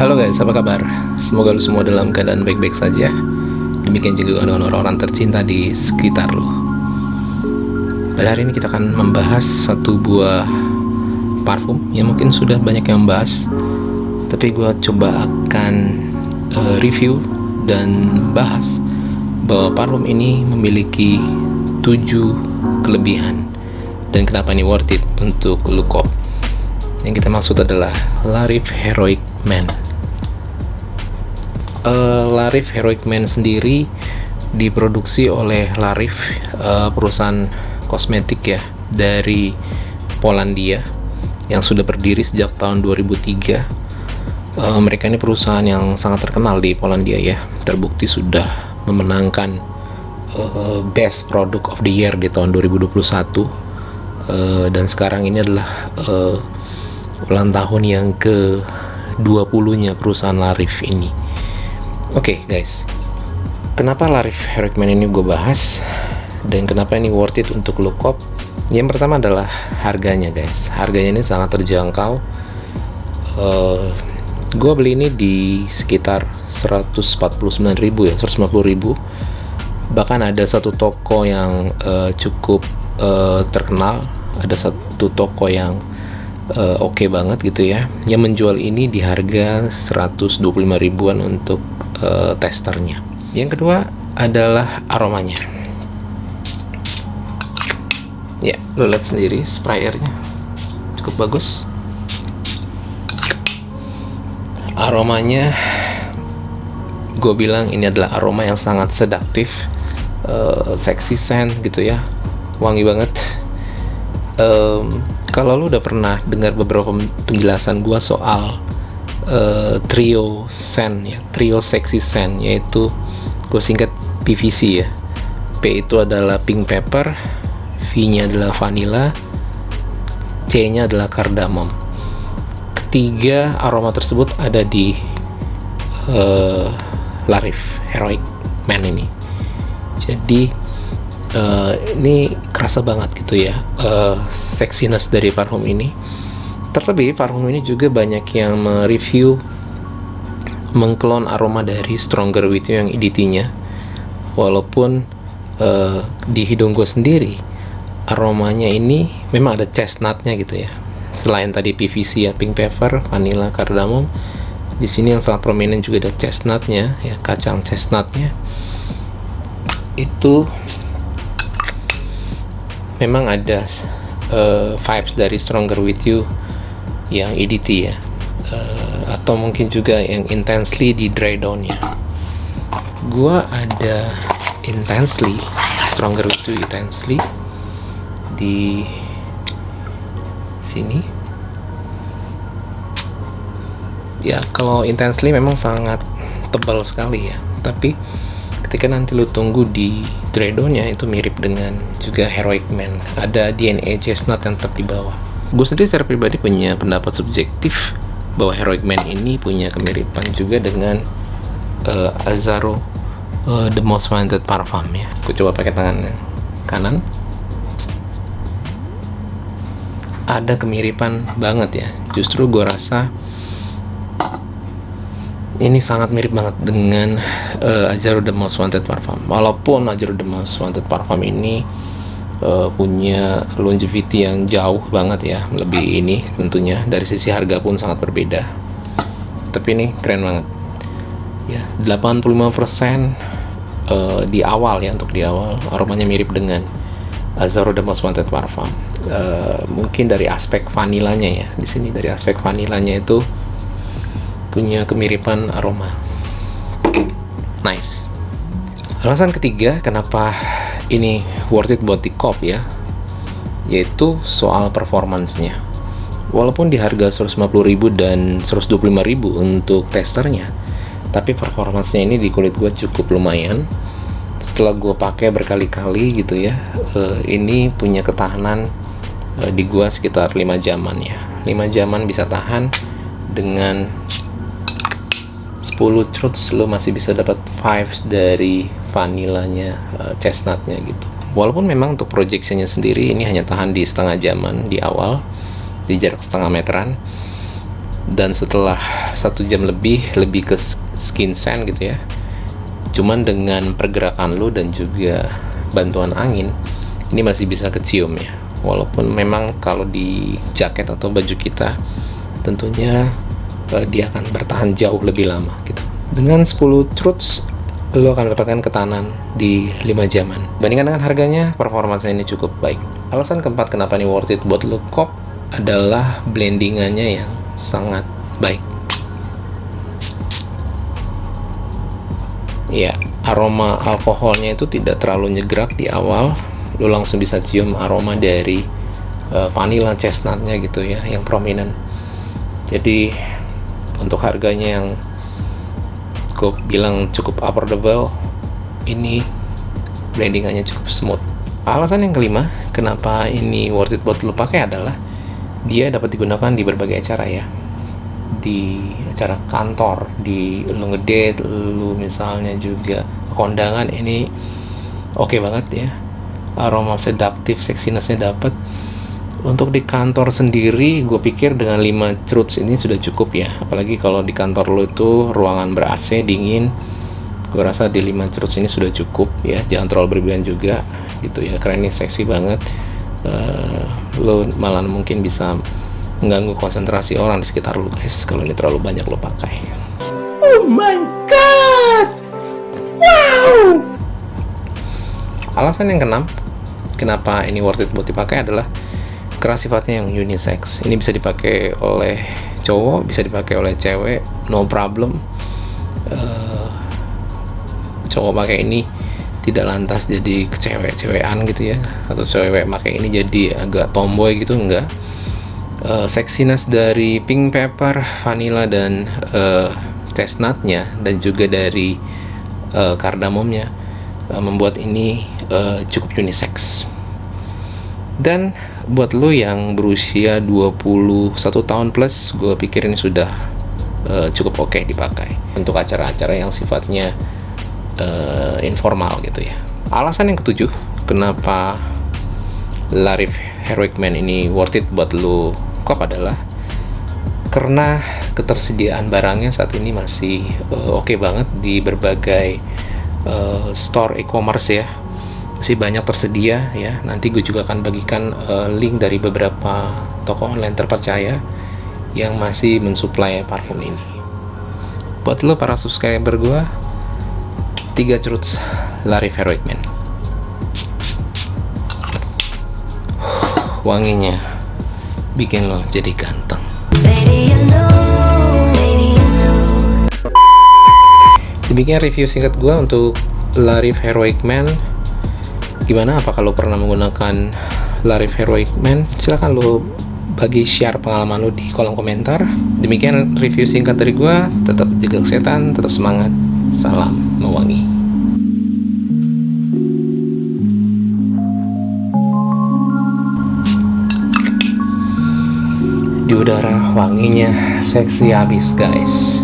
Halo guys, apa kabar? Semoga lu semua dalam keadaan baik-baik saja. Demikian juga dengan orang-orang tercinta di sekitar lu. Pada hari ini kita akan membahas satu buah parfum yang mungkin sudah banyak yang membahas, tapi gue coba akan review dan bahas bahwa parfum ini memiliki 7 kelebihan dan kenapa ini worth it untuk lu kop. Yang kita maksud adalah La Rive Heroic Man. La Rive Heroic Man sendiri diproduksi oleh La Rive, perusahaan kosmetik ya dari Polandia yang sudah berdiri sejak tahun 2003. Mereka ini perusahaan yang sangat terkenal di Polandia ya, terbukti sudah memenangkan Best Product of the Year di tahun 2021, dan sekarang ini adalah ulang tahun yang ke-20-nya perusahaan La Rive ini. Oke, guys, kenapa La Rive Heroic Man ini gue bahas dan kenapa ini worth it untuk lo kop? Yang pertama adalah harganya, guys. Harganya ini sangat terjangkau. Gue beli ini di sekitar 149.000 ya, 150.000. Bahkan ada satu toko yang cukup terkenal, ada satu toko yang oke banget gitu ya, yang menjual ini di harga 125 ribuan untuk testernya. Yang kedua adalah aromanya. Ya, lo lihat sendiri sprayernya cukup bagus. Aromanya, gue bilang ini adalah aroma yang sangat sedaktif, sexy scent gitu ya, wangi banget. Kalau lu udah pernah dengar beberapa penjelasan gue soal trio scent ya, trio sexy scent, yaitu gue singkat PVC ya. P itu adalah pink pepper, V nya adalah vanilla, C nya adalah cardamom. Ketiga aroma tersebut ada di La Rive Heroic Man ini. Jadi ini kerasa banget gitu ya, sexiness dari parfum ini. Terlebih parfum ini juga banyak yang mereview mengklon aroma dari Stronger With You yang EDT-nya. Walaupun di hidung gue sendiri aromanya ini memang ada chestnut-nya gitu ya. Selain tadi PVC ya, pink pepper, vanilla, cardamom, di sini yang sangat prominent juga ada chestnut-nya ya, kacang chestnut-nya. Itu memang ada vibes dari Stronger With You yang EDT ya, atau mungkin juga yang intensely di dry down-nya. Gua ada intensely, Stronger With You intensely di sini. Ya, kalau intensely memang sangat tebal sekali ya, tapi ketika nanti lu tunggu di dry down-nya itu mirip dengan juga Heroic Man, ada DNA chestnut yang tetap di bawah. Gue sendiri secara pribadi punya pendapat subjektif bahwa Heroic Man ini punya kemiripan juga dengan Azzaro The Most Wanted Parfum ya. Gue coba pakai tangan kanan, ada kemiripan banget ya. Justru gue rasa ini sangat mirip banget dengan Azzaro The Most Wanted Parfum. Walaupun Azzaro The Most Wanted Parfum ini punya longevity yang jauh banget ya, lebih ini tentunya dari sisi harga pun sangat berbeda. Tapi ini keren banget ya, 85% di awal ya, untuk di awal aromanya mirip dengan Azzaro The Most Wanted Parfum. Mungkin dari aspek vanilanya ya, di sini dari aspek vanilanya itu punya kemiripan aroma. Nice. Alasan ketiga kenapa ini worth it buat di kop ya, yaitu soal performance-nya. Walaupun di harga 150.000 dan 125.000 untuk testernya, tapi performance-nya ini di kulit gue cukup lumayan. Setelah gue pakai berkali-kali gitu ya, ini punya ketahanan di gue sekitar 5 jaman ya. 5 jaman bisa tahan. Dengan 10 shots lo masih bisa dapat vibes dari vanilanya, chestnutnya gitu. Walaupun memang untuk projectionnya sendiri ini hanya tahan di setengah jaman di awal, di jarak setengah meteran, dan setelah 1 jam lebih ke skin scent gitu ya, cuman dengan pergerakan lu dan juga bantuan angin ini masih bisa kecium ya, walaupun memang kalau di jaket atau baju kita tentunya dia akan bertahan jauh lebih lama gitu. Dengan 10 truths lo akan mendapatkan ketahanan di 5 jaman. Bandingkan dengan harganya, performanya ini cukup baik. Alasan keempat kenapa ini worth it buat lo kop adalah blendingannya yang sangat baik. Ya, aroma alkoholnya itu tidak terlalu nyegrak di awal. Lo langsung bisa cium aroma dari vanilla chestnutnya gitu ya, yang prominent. Jadi untuk harganya yang gue bilang cukup affordable, ini blendingannya cukup smooth. Alasan yang kelima kenapa ini worth it buat lo pakai adalah dia dapat digunakan di berbagai acara ya, di acara kantor, di lu ngedate, lu misalnya juga kondangan, ini oke banget ya. Aroma sedaktif, sexinessnya dapat. Untuk di kantor sendiri, gue pikir dengan 5 truths ini sudah cukup ya. Apalagi kalau di kantor lo itu ruangan ber-AC, dingin. Gue rasa di 5 truths ini sudah cukup ya. Jangan terlalu berlebihan juga gitu ya, karena ini seksi banget. Lo malah mungkin bisa mengganggu konsentrasi orang di sekitar lo guys, kalau ini terlalu banyak lo pakai. Oh my god! Wow! Alasan yang keenam, kenapa ini worth it buat dipakai adalah karena sifatnya yang unisex. Ini bisa dipakai oleh cowok, bisa dipakai oleh cewek, no problem. Cowok pakai ini tidak lantas jadi cewek-cewekan gitu ya, atau cewek pakai ini jadi agak tomboy gitu, enggak. Sexiness dari pink pepper, vanilla dan chestnutnya, dan juga dari kardamomnya membuat ini cukup unisex. Dan buat lo yang berusia 21 tahun plus, gue pikir ini sudah cukup oke dipakai untuk acara-acara yang sifatnya informal gitu ya. Alasan yang ketujuh kenapa Larive Heroic Man ini worth it buat lo kop adalah karena ketersediaan barangnya saat ini masih oke banget di berbagai store e-commerce ya, masih banyak tersedia ya. Nanti gue juga akan bagikan link dari beberapa toko online terpercaya yang masih mensuplai parfum ini. Buat lo para subscriber gue, 3 truths Larive Heroic Man. Wanginya bikin lo jadi ganteng. Demikian review singkat gue untuk Larive Heroic Man. Gimana? Apakah lo pernah menggunakan Larive Heroic Man? Silahkan lo bagi share pengalaman lo di kolom komentar. Demikian review singkat dari gue. Tetap jaga kesehatan, tetap semangat. Salam mewangi. Di udara wanginya seksi habis guys.